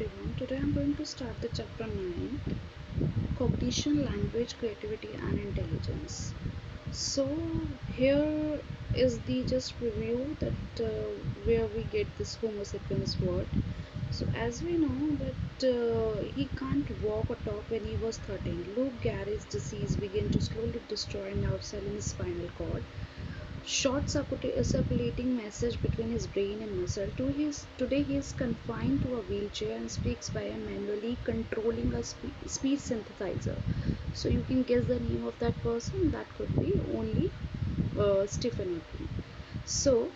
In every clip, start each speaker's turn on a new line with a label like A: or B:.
A: everyone. Today I'm going to start the chapter 9, Cognition, Language, Creativity and Intelligence. So here is the just review that where we get this Homo sapiens word. So as we know that he can't walk or talk when he was 13. Lou Gehrig's disease began to slowly destroy nerve cell in his spinal cord. Short circulating message between his brain and muscle. Today he is confined to a wheelchair and speaks by a manually controlling a speech synthesizer. So you can guess the name of that person. That could be only Stephen Hawking. So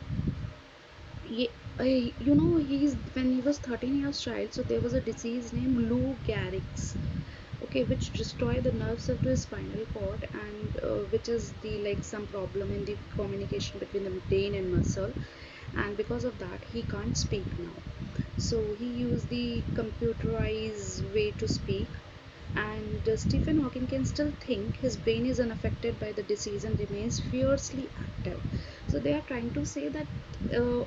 A: he, he's when he was 13 years child. So there was a disease named Lou Gehrig's, okay, which destroy the nerves of the spinal cord, and which is the like some problem in the communication between the brain and muscle, and because of that he can't speak now. So he used the computerized way to speak, and Stephen Hawking can still think. His brain is unaffected by the disease and remains fiercely active. So they are trying to say that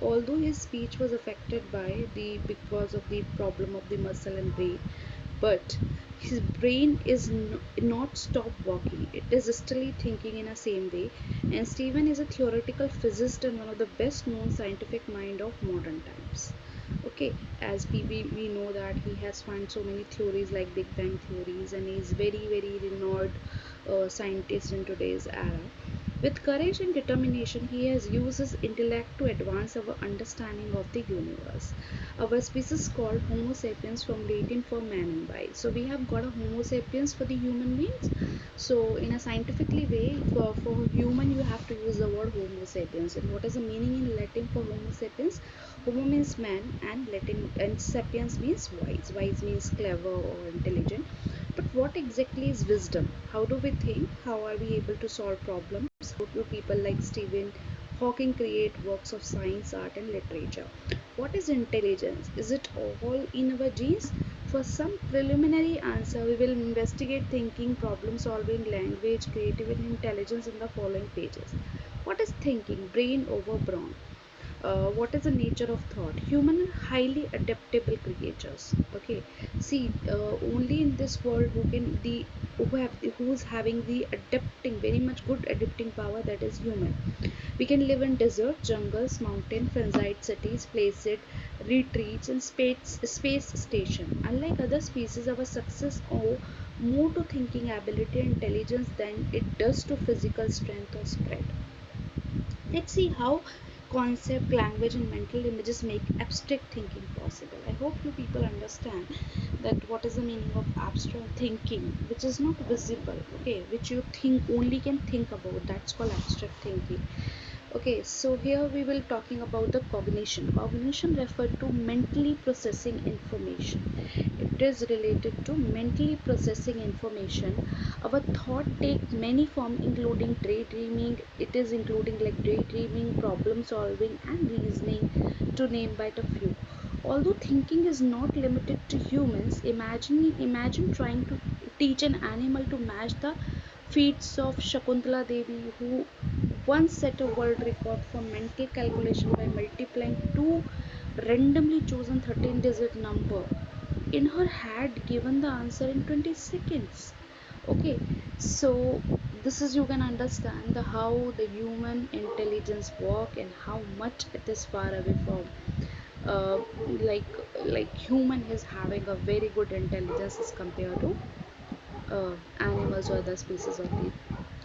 A: although his speech was affected by the because of the problem of the muscle and brain, but his brain is not stopped working. It is still thinking in a same way. And Stephen is a theoretical physicist and one of the best known scientific mind of modern times. Okay, as we know that he has found so many theories like Big Bang theories, and he is very renowned scientist in today's era. With courage and determination, he has used his intellect to advance our understanding of the universe. Our species called Homo sapiens, from Latin for man and by. So we have got a Homo sapiens for the human beings. So in a scientifically way, for human you have to use the word Homo sapiens. And what is the meaning in Latin for Homo sapiens? Homo means man, and Latin and sapiens means wise. Wise means clever or intelligent. But what exactly is wisdom? How do we think? How are we able to solve problems? How do people like Stephen Hawking create works of science, art, and literature? What is intelligence? Is it all in our genes? For some preliminary answer, we will investigate thinking, problem solving, language, creativity, and intelligence in the following pages. What is thinking? Brain over brawn. What is the nature of thought? Human are highly adaptable creatures. Okay, see, only in this world who's having the adapting, very much good adapting power, that is human. We can live in desert, jungles, mountain, frenzied cities, placid retreats, and space station. Unlike other species, our success owes more to thinking ability and intelligence than it does to physical strength or spread. Let's see how concept, language, and mental images make abstract thinking possible. I hope you people understand that what is the meaning of abstract thinking, which is not visible, okay, which you think only can think about. That's called abstract thinking. Okay, so here we will talking about the cognition. Cognition referred to mentally processing information. It is related to mentally processing information. Our thought take many forms, including daydreaming. It is including like daydreaming, problem solving, and reasoning, to name but a few. Although thinking is not limited to humans, imagine trying to teach an animal to match the feats of Shakuntala Devi, who once set a world record for mental calculation by multiplying two randomly chosen 13-digit number in her head, given the answer in 20 seconds. Okay, so this is, you can understand the how the human intelligence work and how much it is far away from uh, like human is having a very good intelligence as compared to animals or other species of the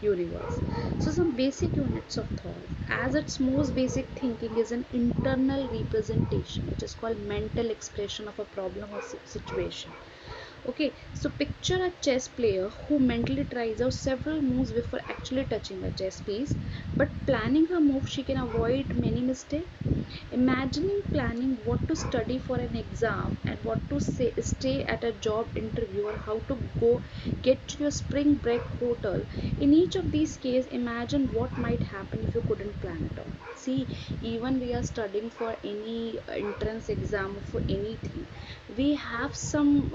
A: universe. So some basic units of thought. As its most basic thinking is an internal representation, which is called mental expression of a problem or situation. Okay, so picture a chess player who mentally tries out several moves before actually touching a chess piece, but planning her move she can avoid many mistakes. Imagining planning what to study for an exam and what to stay at a job interview, or how to go get to your spring break hotel. In each of these cases, imagine what might happen if you couldn't plan at all. See, even we are studying for any entrance exam, for anything, we have some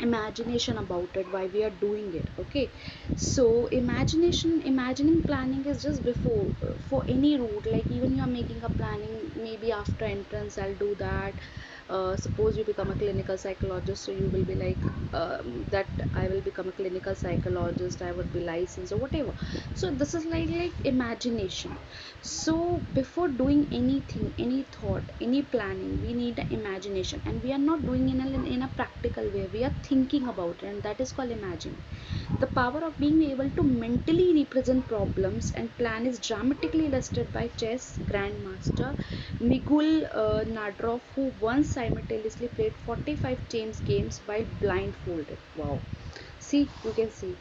A: imagination about it, why we are doing it. Okay, so imagining planning is just before, for any route, like even you are making a planning maybe after entrance I'll do that. Suppose you become a clinical psychologist, so you will be like, that I will become a clinical psychologist, I would be licensed or whatever. So this is like imagination. So before doing anything, any thought, any planning, we need an imagination, and we are not doing in a practical way, we are thinking about it, and that is called imagine. The power of being able to mentally represent problems and plan is dramatically illustrated by chess grandmaster Miguel Nadrov, who once simultaneously played 45 chess games while blindfolded. Wow. See, you can see.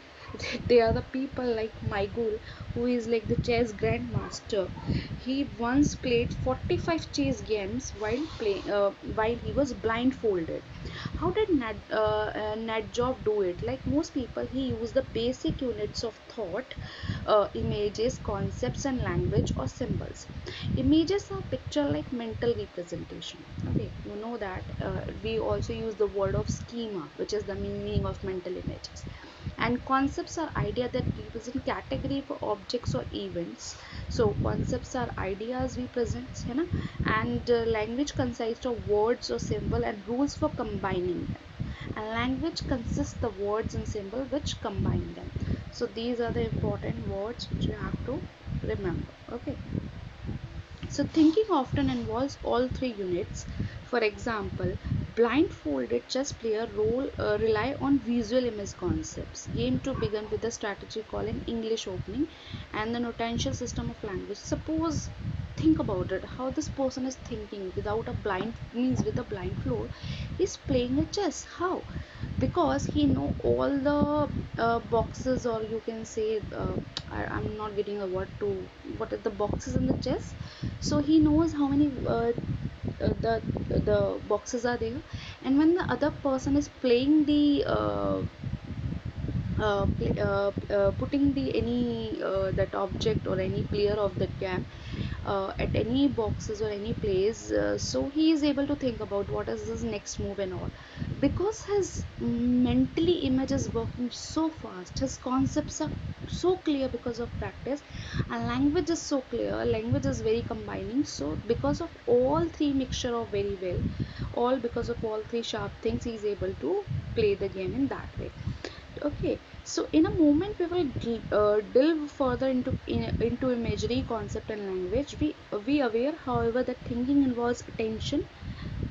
A: They are the people like Miguel, who is like the chess grandmaster. He once played 45 chess games while he was blindfolded. How did Nadjov do it? Like most people, he used the basic units of thought, images, concepts, and language or symbols. Images are picture like mental representation. Okay, you know that we also use the word of schema, which is the meaning of mental images. And concepts are idea that represent category for objects or events. So concepts are ideas we present, you know, and language consists of words or symbol and rules for combining them. And language consists the words and symbol which combine them. So these are the important words which you have to remember. Okay. So thinking often involves all three units. For example, blindfolded chess player rely on visual image concepts. Game to begin with a strategy called an English opening and the notential system of language. Suppose, think about it, how this person is thinking without a blind, means with a blindfold, he's playing a chess. How? Because he know all the boxes, or you can say, I'm not getting a word to, what are the boxes in the chess. So he knows how many the boxes are there, and when the other person is playing the putting the any that object or any player of that game at any boxes or any place, so he is able to think about what is his next move and all, because his mentally image is working so fast, his concepts are so clear because of practice, and language is so clear, language is very combining. So because of all three mixture of very well, all because of all three sharp things, he is able to play the game in that way. Okay, so in a moment we will delve further into imagery, concept, and language. We aware, however, that thinking involves attention,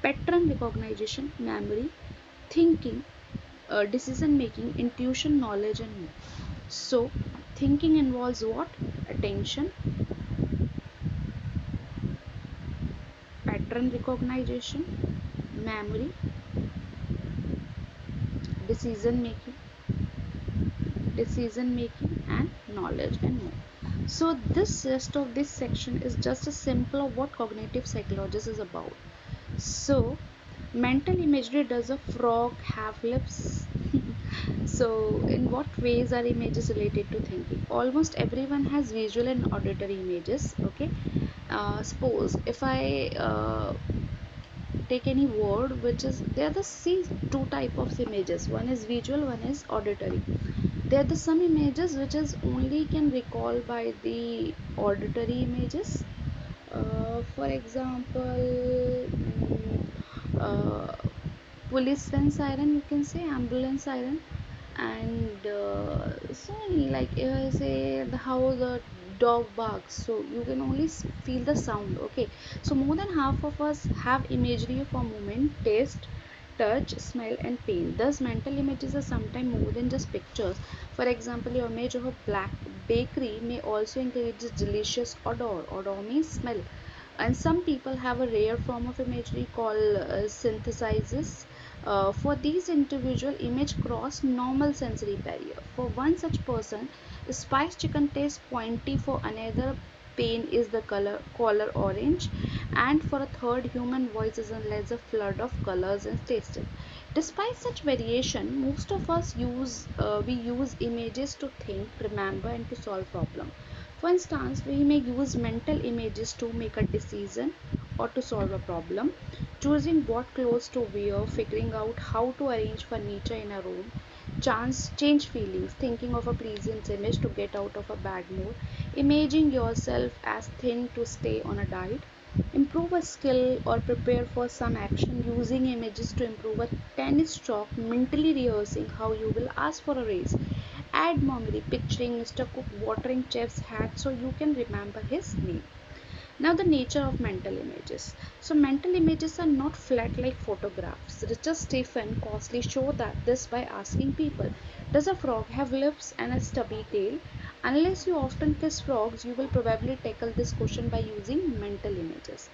A: pattern recognition, memory, thinking, decision making, intuition, knowledge, and more. So, thinking involves what? Attention, pattern recognition, memory, decision making, and knowledge and more. So this rest of this section is just a sample of what cognitive psychology is about. So mental imagery, does a frog have lips? So in what ways are images related to thinking? Almost everyone has visual and auditory images. Okay, suppose if I take any word which is, there are the see two type of images, one is visual, one is auditory. There are the some images which is only can recall by the auditory images. For example, uh, police siren, you can say ambulance siren, and so like if I say how the dog barks, so you can only feel the sound. Okay, so more than half of us have imagery for movement, taste, touch, smell, and pain. Thus mental images are sometimes more than just pictures. For example, your image of a black bakery may also include this delicious odor. Odor means smell. And some people have a rare form of imagery called synthesizes. For these individual, image cross normal sensory barrier. For one such person, spiced chicken tastes pointy. For another, pain is the color orange, and for a third, human voice is unless a flood of colors and tastes. Despite such variation, most of us we use images to think, remember, and to solve problems. For instance, we may use mental images to make a decision or to solve a problem, choosing what clothes to wear, figuring out how to arrange furniture in a room, chance change feelings, thinking of a pleasant image to get out of a bad mood, imaging yourself as thin to stay on a diet. Improve a skill or prepare for some action using images to improve a tennis chalk, mentally rehearsing how you will ask for a raise. Add memory, picturing Mr. Cook watering chef's hat so you can remember his name. Now, the nature of mental images. So, mental images are not flat like photographs. Richard Stephen Costley showed that this by asking people, does a frog have lips and a stubby tail? Unless you often kiss frogs, you will probably tackle this question by using mental images.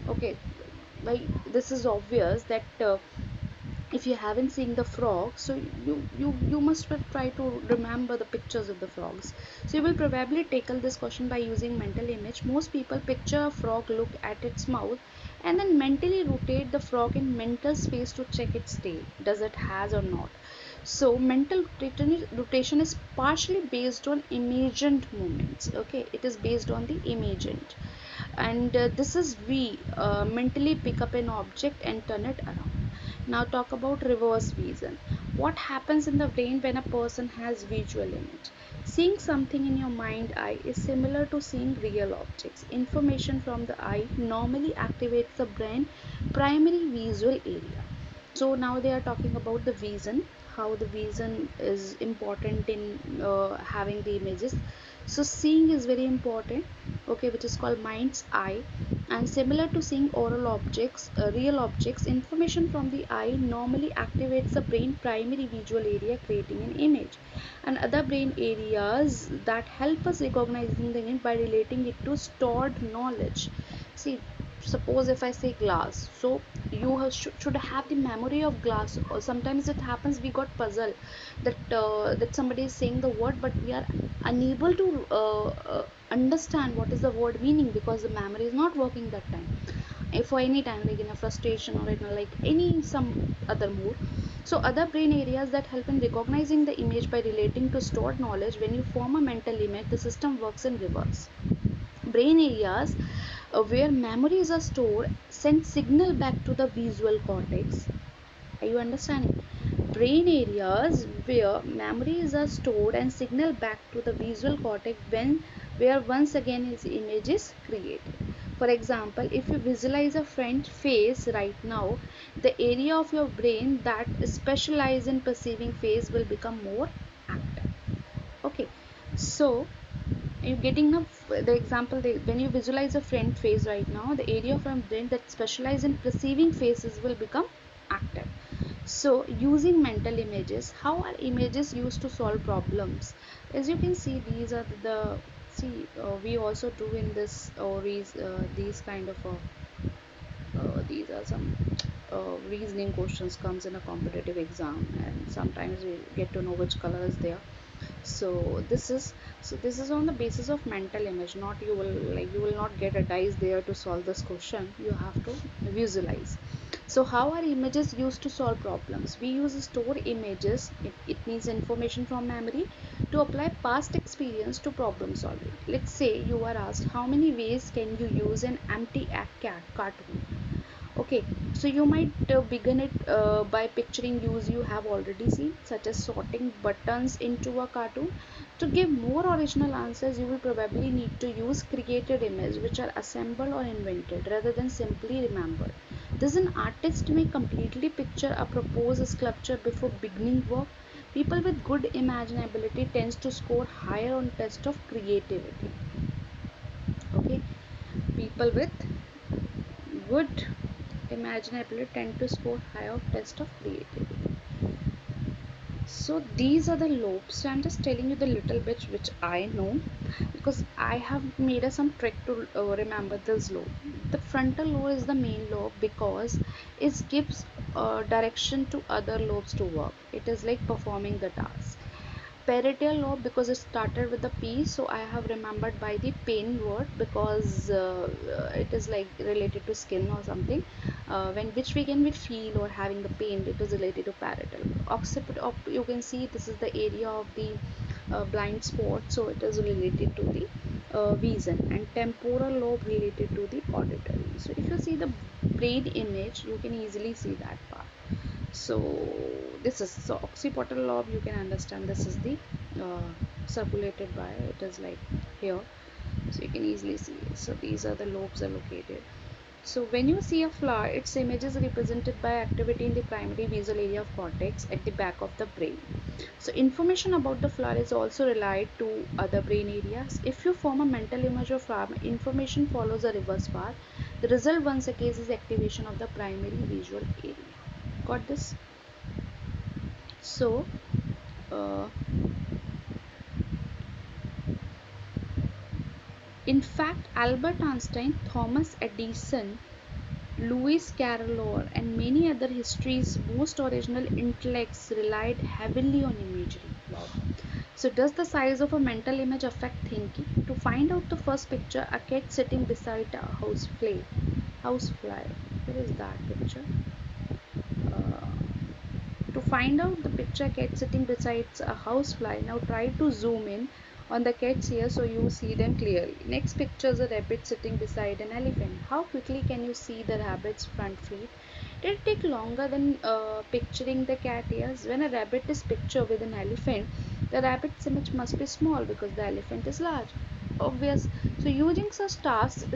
A: Okay, like this is obvious that if you haven't seen the frog, so you must try to remember the pictures of the frogs. So you will probably tackle this question by using mental image. Most people picture a frog, look at its mouth, and then mentally rotate the frog in mental space to check its tail, does it has or not. So mental rotation is partially based on imagined movements. Okay, it is based on the imagined, and this is we mentally pick up an object and turn it around. Now talk about reverse vision. What happens in the brain when a person has visual image? Seeing something in your mind eye is similar to seeing real objects. Information from the eye normally activates the brain primary visual area. So now they are talking about the vision, how the vision is important in having the images. So seeing is very important, okay, which is called mind's eye, and similar to seeing oral objects, real objects, information from the eye normally activates the brain primary visual area, creating an image, and other brain areas that help us recognizing the image by relating it to stored knowledge. See, suppose if I say glass, so you should have the memory of glass. Or sometimes it happens we got puzzled that somebody is saying the word, but we are unable to understand what is the word meaning because the memory is not working that time. If for any time, like in a frustration or in a, like any some other mood. So other brain areas that help in recognizing the image by relating to stored knowledge. When you form a mental image, the system works in reverse. Brain areas where memories are stored send signal back to the visual cortex. Are you understanding? Brain areas where memories are stored and signal back to the visual cortex when where once again his image is created. For example, if you visualize a friend's face right now, the area of your brain that specializes in perceiving face will become more active. Okay, so you getting the example, when you visualize a friend face right now, the area of your brain that specializes in perceiving faces will become active. So using mental images, how are images used to solve problems? As you can see, these are we also do in this or these kind of these are some reasoning questions comes in a competitive exam, and sometimes we get to know which color is there. So this is on the basis of mental image. Not you will not get a dice there to solve this question. You have to visualize. So how are images used to solve problems? We use store images, it means information from memory, to apply past experience to problem solving. Let's say you are asked how many ways can you use an empty cartoon. Okay, so you might begin it by picturing use you have already seen, such as sorting buttons into a cartoon. To give more original answers, you will probably need to use created images which are assembled or invented rather than simply remembered. Thus, an artist may completely picture a proposed sculpture before beginning work. People with good imaginability tends to score higher on test of creativity. Okay, people with good imaginability tend to score higher on test of creativity. So these are the lobes. So I'm just telling you the little bit which I know, because I have made some trick to remember this lobe. The frontal lobe is the main lobe because it gives direction to other lobes to work. It is like performing the task. Parietal lobe, because it started with the P, so I have remembered by the pain word, because it is like related to skin or something, when which we feel or having the pain, it is related to parietal. Occiput, you can see this is the area of the blind spot, so it is related to the vision, and temporal lobe related to the auditory. So if you see the brain image, you can easily see that part. So this is, so occipital lobe, you can understand this is the uh, circulated by, it is like here, so you can easily see it. So these are the lobes are located. So when you see a flower, its image is represented by activity in the primary visual area of cortex at the back of the brain. So information about the flower is also relied to other brain areas. If you form a mental image of flower, information follows a reverse path. The result once a case is activation of the primary visual area. Got this? So uh, in fact, Albert Einstein, Thomas Edison, Lewis Carroll, and many other history's most original intellects relied heavily on imagery. Wow. So, does the size of a mental image affect thinking? To find out the first picture, a cat sitting beside a housefly. Housefly. Where is that picture? Uh, to find out the picture cat sitting beside a housefly, now try to zoom in on the cats here so you see them clearly. Next picture is a rabbit sitting beside an elephant. How quickly can you see the rabbit's front feet? Did it take longer than picturing the cat ears? When a rabbit is pictured with an elephant, the rabbit's image must be small because the elephant is large. Obvious. So using such tasks,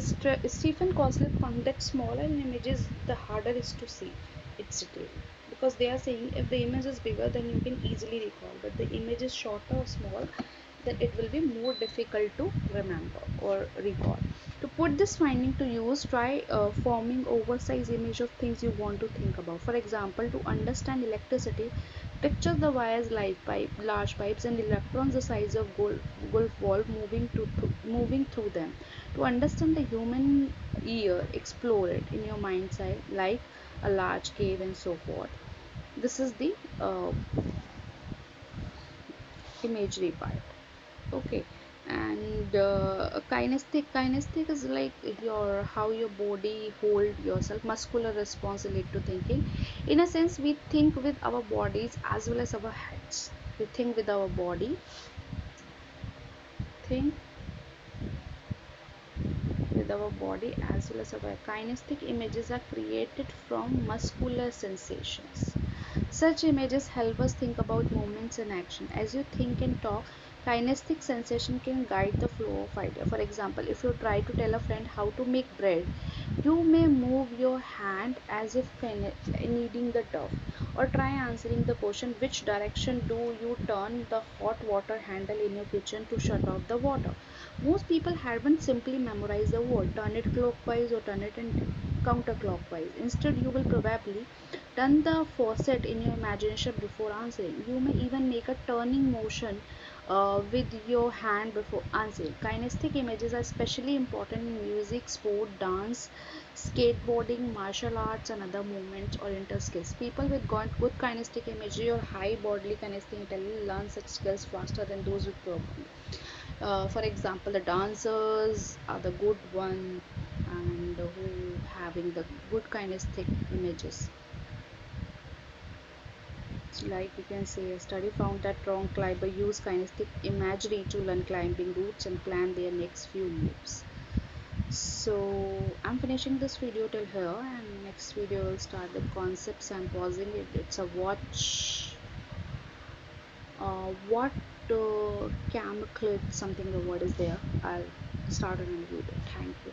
A: Stephen Kosslett found that smaller an image is, the harder it is to see its detail, because they are saying if the image is bigger then you can easily recall, but the image is shorter or small, then it will be more difficult to remember or recall. To put this finding to use, try forming oversized image of things you want to think about. For example, to understand electricity, picture the wires like large pipes and electrons the size of golf ball moving through them. To understand the human ear, explore it in your mind's eye like a large cave and so forth. This is the imagery part. Okay. And kinesthetic is like your how your body hold yourself. Muscular response related to thinking. In a sense, we think with our bodies as well as our heads. We think with our body, think with our body as well as our kinesthetic images are created from muscular sensations. Such images help us think about movements and action. As you think and talk, kinesthetic sensation can guide the flow of idea. For example, if you try to tell a friend how to make bread, you may move your hand as if kneading the dough, or try answering the question, which direction do you turn the hot water handle in your kitchen to shut off the water? Most people haven't simply memorized the word, turn it clockwise or turn it in counterclockwise. Instead, you will probably turn the faucet in your imagination before answering. You may even make a turning motion with your hand before answering. Kinesthetic images are especially important in music, sport, dance, skateboarding, martial arts, and other movements oriented skills. People with good kinesthetic imagery or high bodily kinesthetic intelligence learn such skills faster than those with poor. For example, the dancers are the good one and who having the good kinesthetic images. So like we can say, a study found that wrong climber use kinesthetic imagery to learn climbing routes and plan their next few moves. So I'm finishing this video till here, and next video will start with concepts. I'm pausing it. It's a what camclid something, the word is there. I'll start another video. Thank you.